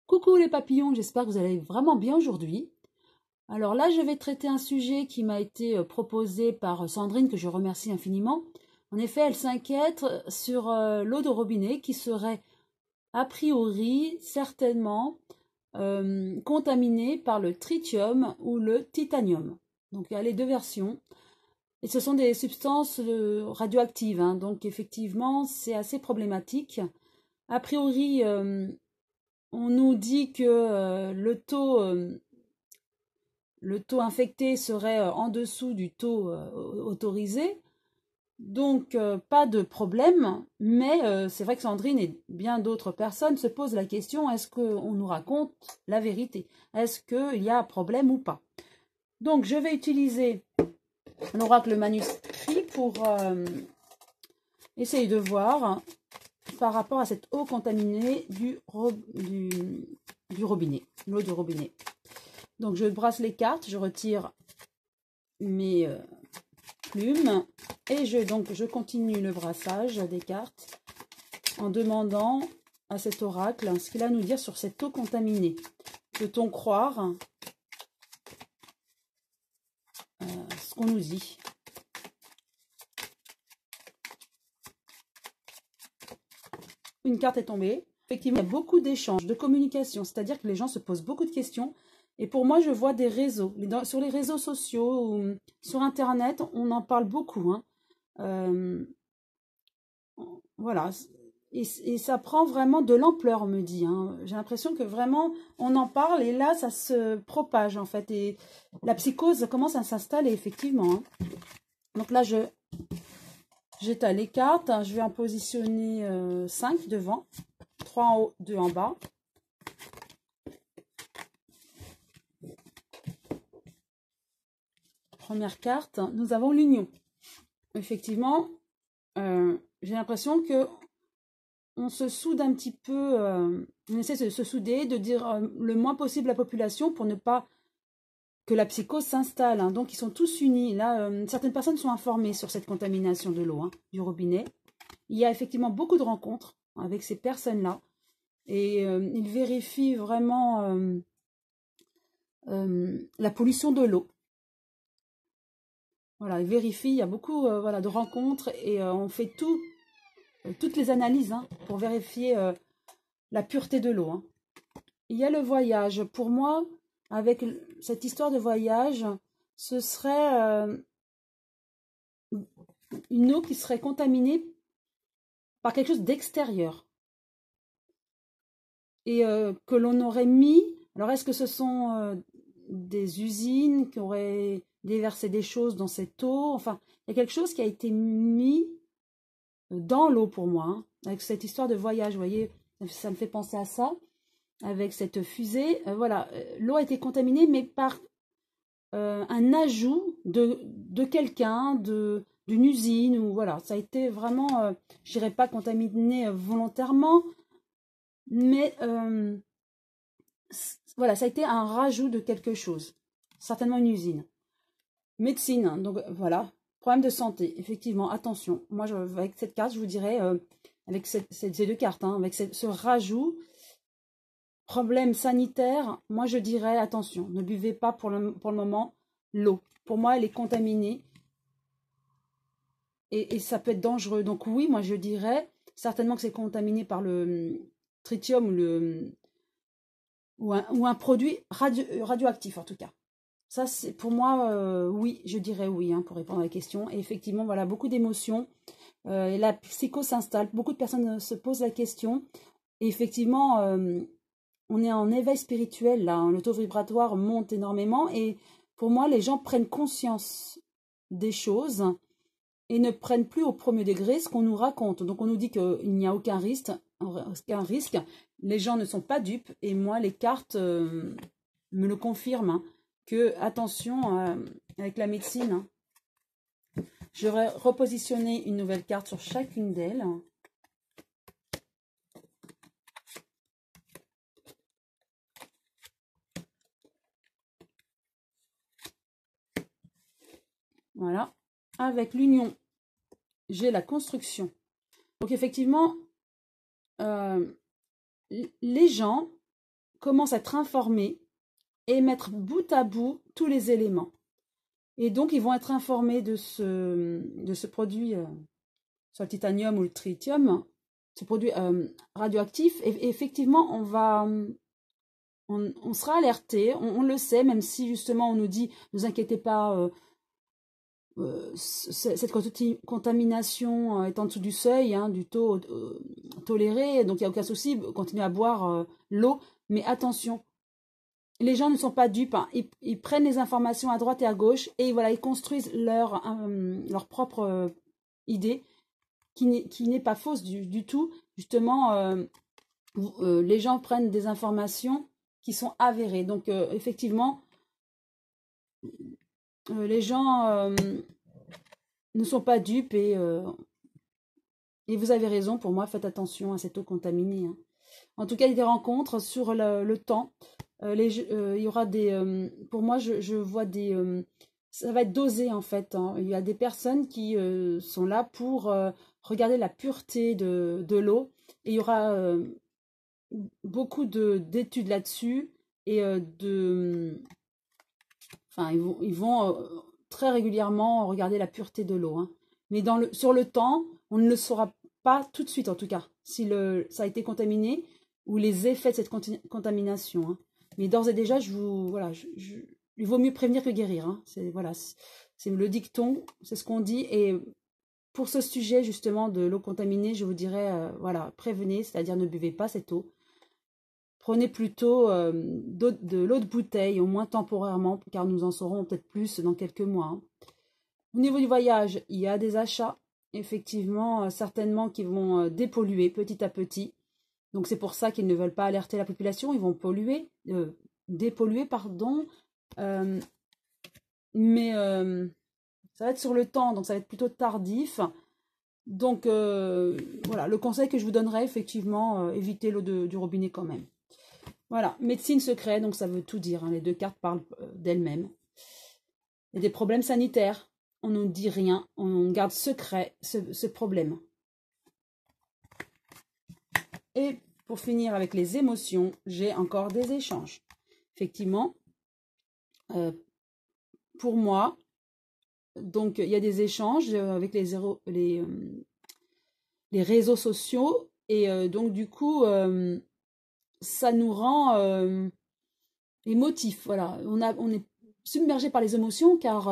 Coucou les papillons, j'espère que vous allez vraiment bien aujourd'hui. Alors là, je vais traiter un sujet qui m'a été proposé par Sandrine, que je remercie infiniment. En effet, elle s'inquiète sur l'eau de robinet qui serait a priori certainement contaminée par le tritium ou le titanium. Donc il y a les deux versions. Et ce sont des substances radioactives, hein, donc effectivement c'est assez problématique. A priori, on nous dit que le taux infecté serait en dessous du taux autorisé. Donc, pas de problème, mais c'est vrai que Sandrine et bien d'autres personnes se posent la question, est-ce qu'on nous raconte la vérité? Est-ce qu'il y a problème ou pas? Donc, je vais utiliser l'oracle manuscrit pour essayer de voir par rapport à cette eau contaminée du robinet, l'eau du robinet. Donc je brasse les cartes, je retire mes plumes et je continue le brassage des cartes en demandant à cet oracle ce qu'il a à nous dire sur cette eau contaminée. Peut-on croire ce qu'on nous dit? Une carte est tombée. Effectivement, il y a beaucoup d'échanges, de communication, c'est-à-dire que les gens se posent beaucoup de questions. Et pour moi, je vois des réseaux. Sur les réseaux sociaux ou sur Internet, on en parle beaucoup. Hein. Voilà. Et ça prend vraiment de l'ampleur, on me dit. Hein. J'ai l'impression que vraiment, on en parle et là, ça se propage, en fait. Et la psychose commence à s'installer, effectivement. Hein. Donc là, j'étale les cartes. Je vais en positionner 5 devant. 3 en haut, 2 en bas. Première carte, nous avons l'union. Effectivement, j'ai l'impression que on se soude un petit peu, on essaie de se souder, de dire le moins possible à la population pour ne pas que la psychose s'installe. Hein. Donc, ils sont tous unis. Là, certaines personnes sont informées sur cette contamination de l'eau, hein, du robinet. Il y a effectivement beaucoup de rencontres avec ces personnes-là. Et ils vérifient vraiment la pollution de l'eau. Voilà, ils vérifient, il y a beaucoup voilà, de rencontres et on fait toutes les analyses hein, pour vérifier la pureté de l'eau. Hein. Il y a le voyage. Pour moi, avec cette histoire de voyage, ce serait une eau qui serait contaminée par quelque chose d'extérieur. Et que l'on aurait mis... Alors, est-ce que ce sont des usines qui auraient déversé des choses dans cette eau? Enfin, il y a quelque chose qui a été mis dans l'eau pour moi, hein, avec cette histoire de voyage, vous voyez, ça me fait penser à ça, avec cette fusée. Voilà, l'eau a été contaminée, mais par un ajout de quelqu'un, d'une usine, ou voilà, ça a été vraiment, je dirais pas contaminé volontairement, mais voilà, ça a été un rajout de quelque chose, certainement une usine. Médecine, hein, donc voilà, problème de santé, effectivement, attention. Moi, avec cette carte, je vous dirais, avec ces deux cartes, hein, avec ce rajout, problème sanitaire, moi je dirais, attention, ne buvez pas pour le moment l'eau. Pour moi, elle est contaminée et ça peut être dangereux. Donc oui, moi je dirais certainement que c'est contaminé par le tritium ou un produit radioactif en tout cas. Ça, c'est pour moi, oui, je dirais oui, hein, pour répondre à la question. Et effectivement, voilà, beaucoup d'émotions. Et la psycho s'installe. Beaucoup de personnes se posent la question. Et effectivement, on est en éveil spirituel, là. Hein, le taux vibratoire monte énormément. Et pour moi, les gens prennent conscience des choses et ne prennent plus au premier degré ce qu'on nous raconte. Donc, on nous dit qu'il n'y a aucun risque. Les gens ne sont pas dupes. Et moi, les cartes me le confirment. Hein. Que, attention, avec la médecine, hein, je vais repositionner une nouvelle carte sur chacune d'elles. Voilà. Avec l'union, j'ai la construction. Donc, effectivement, les gens commencent à être informés et mettre bout à bout tous les éléments. Et donc, ils vont être informés de ce produit, soit le titanium ou le tritium, ce produit radioactif. Et effectivement, on sera alerté, on le sait, même si justement on nous dit, ne vous inquiétez pas, cette contamination est en dessous du seuil, hein, du taux toléré, donc il n'y a aucun souci, continuez à boire l'eau, mais attention, les gens ne sont pas dupes, hein. Ils prennent les informations à droite et à gauche et voilà, ils construisent leur propre idée qui n'est pas fausse du tout. Justement, les gens prennent des informations qui sont avérées. Donc, effectivement, les gens ne sont pas dupes et vous avez raison, pour moi, faites attention à cette eau contaminée, hein. En tout cas, il y a des rencontres sur le temps. Il y aura des... pour moi, je vois des... ça va être dosé, en fait, hein. Il y a des personnes qui sont là pour regarder la pureté de l'eau. Et il y aura beaucoup d'études là-dessus. Et enfin, ils vont très régulièrement regarder la pureté de l'eau, hein. Mais sur le temps, on ne le saura pas tout de suite, en tout cas, si ça a été contaminé ou les effets de cette contamination, hein. Mais d'ores et déjà, voilà, il vaut mieux prévenir que guérir, hein. Voilà, c'est le dicton, c'est ce qu'on dit. Et pour ce sujet justement de l'eau contaminée, je vous dirais, voilà, prévenez, c'est-à-dire ne buvez pas cette eau. Prenez plutôt de l'eau de bouteille, au moins temporairement, car nous en saurons peut-être plus dans quelques mois, hein. Au niveau du voyage, il y a des achats, effectivement, certainement qui vont dépolluer petit à petit. Donc c'est pour ça qu'ils ne veulent pas alerter la population, ils vont dépolluer, pardon. Mais ça va être sur le temps, donc ça va être plutôt tardif. Donc voilà, le conseil que je vous donnerais, effectivement, évitez l'eau du robinet quand même. Voilà, médecine secret, donc ça veut tout dire, hein, les deux cartes parlent d'elles-mêmes. Il y a des problèmes sanitaires, on ne dit rien, on garde secret ce problème. Et pour finir avec les émotions, j'ai encore des échanges. Effectivement, pour moi, donc il y a des échanges avec les réseaux sociaux et donc du coup, ça nous rend émotifs. Voilà, on est submergé par les émotions car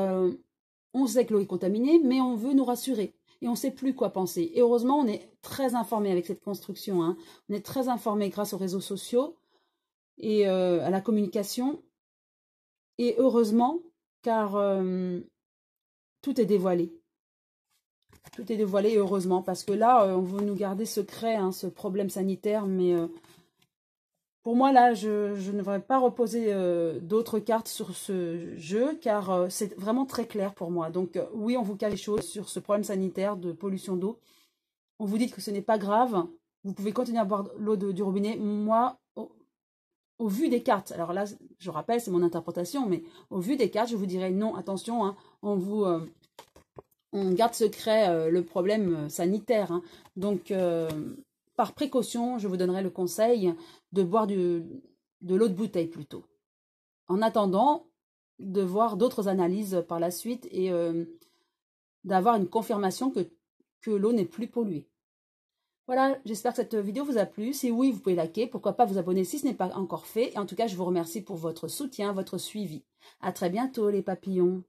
on sait que l'eau est contaminée, mais on veut nous rassurer. Et on ne sait plus quoi penser. Et heureusement, on est très informé avec cette construction, hein. On est très informé grâce aux réseaux sociaux et à la communication. Et heureusement, car tout est dévoilé. Tout est dévoilé, heureusement, parce que là, on veut nous garder secret, hein, ce problème sanitaire. Mais pour moi, là, je ne vais pas reposer d'autres cartes sur ce jeu, car c'est vraiment très clair pour moi. Donc oui, on vous cache les choses sur ce problème sanitaire de pollution d'eau. On vous dit que ce n'est pas grave. Vous pouvez continuer à boire l'eau du robinet. Moi, au vu des cartes, alors là, je rappelle, c'est mon interprétation, mais au vu des cartes, je vous dirais non, attention, hein, on garde secret le problème sanitaire, hein. Donc, par précaution, je vous donnerai le conseil de boire de l'eau de bouteille plutôt. En attendant de voir d'autres analyses par la suite et d'avoir une confirmation que l'eau n'est plus polluée. Voilà, j'espère que cette vidéo vous a plu. Si oui, vous pouvez liker, pourquoi pas vous abonner si ce n'est pas encore fait. Et en tout cas, je vous remercie pour votre soutien, votre suivi. À très bientôt les papillons.